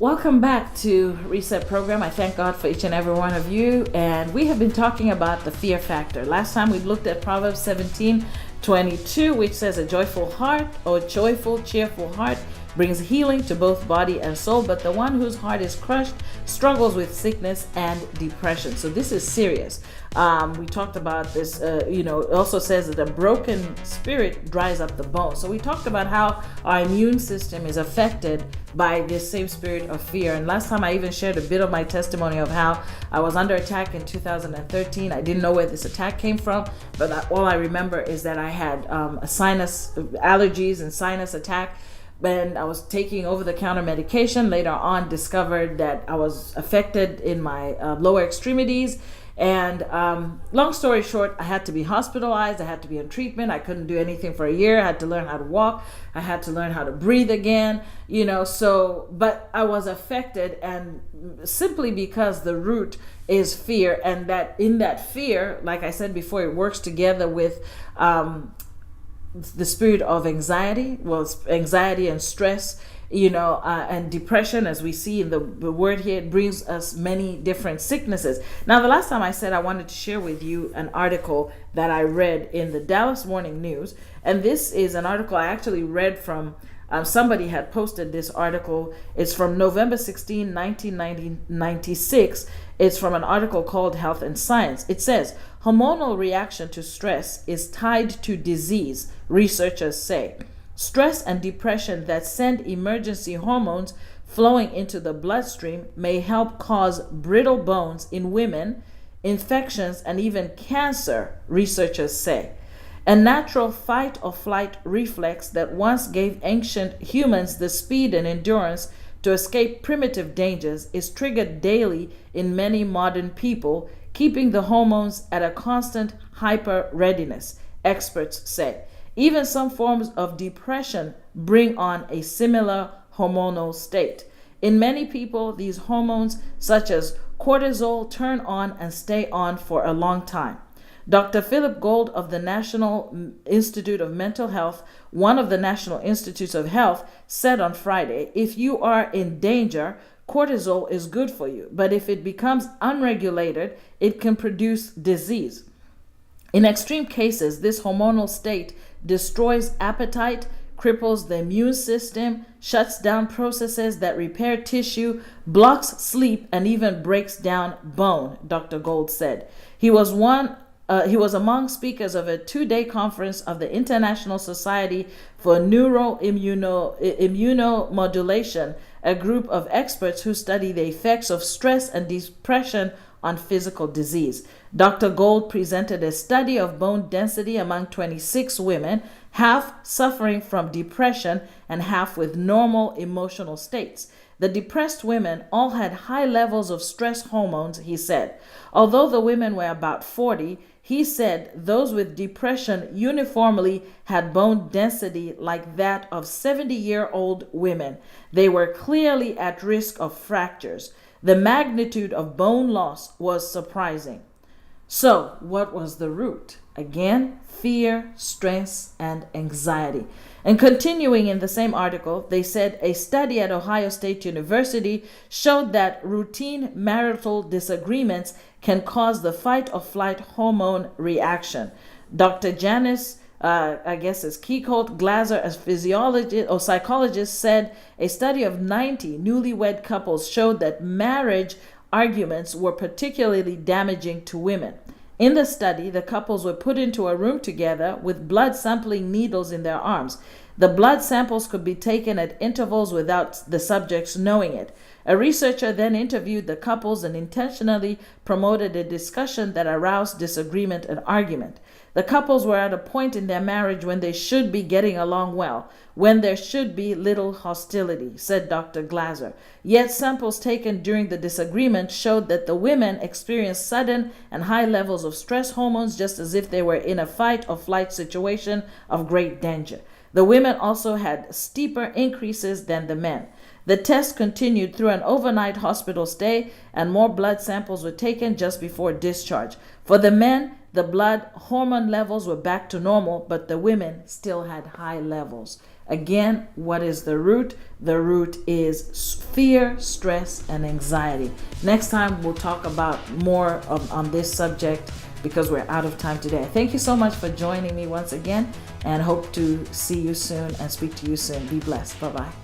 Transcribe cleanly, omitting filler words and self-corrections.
Welcome back to Reset Program. I thank God for each and every one of you. And we have been talking about the fear factor. Last time we looked at Proverbs 17:22, which says, a joyful heart or joyful, cheerful heart brings healing to both body and soul, but the one whose heart is crushed struggles with sickness and depression. So this is serious. We talked about this, it also says that a broken spirit dries up the bones. So we talked about how our immune system is affected by this same spirit of fear. And last time I even shared a bit of my testimony of how I was under attack in 2013. I didn't know where this attack came from, but all I remember is that I had a sinus allergies and sinus attack. When I was taking over-the-counter medication, later on discovered that I was affected in my lower extremities. And long story short, I had to be hospitalized. I had to be in treatment. I couldn't do anything for a year. I had to learn how to walk. I had to learn how to breathe again, but I was affected, and simply because the root is fear, and that in that fear, like I said before, it works together with the spirit of anxiety, anxiety and stress, and depression, as we see in the word here. It brings us many different sicknesses. Now, the last time I said I wanted to share with you an article that I read in the Dallas Morning News, and this is an article I actually read from somebody had posted this article. It's from November 16, 1996. It's from an article called Health and Science. It says, hormonal reaction to stress is tied to disease, researchers say. Stress and depression that send emergency hormones flowing into the bloodstream may help cause brittle bones in women, infections, and even cancer, researchers say. A natural fight or flight reflex that once gave ancient humans the speed and endurance to escape primitive dangers is triggered daily in many modern people, keeping the hormones at a constant hyper readiness, experts say. Even some forms of depression bring on a similar hormonal state. In many people, these hormones, such as cortisol, turn on and stay on for a long time. Dr. Philip Gold of the National Institute of Mental Health, one of the National Institutes of Health, said on Friday, if you are in danger, cortisol is good for you, but if it becomes unregulated, it can produce disease. In extreme cases, this hormonal state destroys appetite, cripples the immune system, shuts down processes that repair tissue, blocks sleep, and even breaks down bone, Dr. Gold said. He was among speakers of a 2-day conference of the International Society for Neuroimmunomodulation, a group of experts who study the effects of stress and depression on physical disease. Dr. Gold presented a study of bone density among 26 women, half suffering from depression and half with normal emotional states. The depressed women all had high levels of stress hormones, he said. Although the women were about 40, he said those with depression uniformly had bone density like that of 70-year-old women. They were clearly at risk of fractures. The magnitude of bone loss was surprising. So, what was the root? Again, fear, stress, and anxiety. And continuing in the same article, they said a study at Ohio State University showed that routine marital disagreements can cause the fight or flight hormone reaction. Dr. Janice, Keikolt Glaser, a physiologist or psychologist, said a study of 90 newlywed couples showed that marriage arguments were particularly damaging to women. In the study, the couples were put into a room together with blood sampling needles in their arms. The blood samples could be taken at intervals without the subjects knowing it. A researcher then interviewed the couples and intentionally promoted a discussion that aroused disagreement and argument. The couples were at a point in their marriage when they should be getting along well, when there should be little hostility, said Dr. Glaser. Yet samples taken during the disagreement showed that the women experienced sudden and high levels of stress hormones, just as if they were in a fight or flight situation of great danger. The women also had steeper increases than the men. The test continued through an overnight hospital stay, and more blood samples were taken just before discharge. For the men, The blood hormone levels were back to normal, but the women still had high levels. Again, what is the root? The root is fear, stress, and anxiety. Next time, we'll talk about more on this subject because we're out of time today. Thank you so much for joining me once again, and hope to see you soon and speak to you soon. Be blessed. Bye-bye.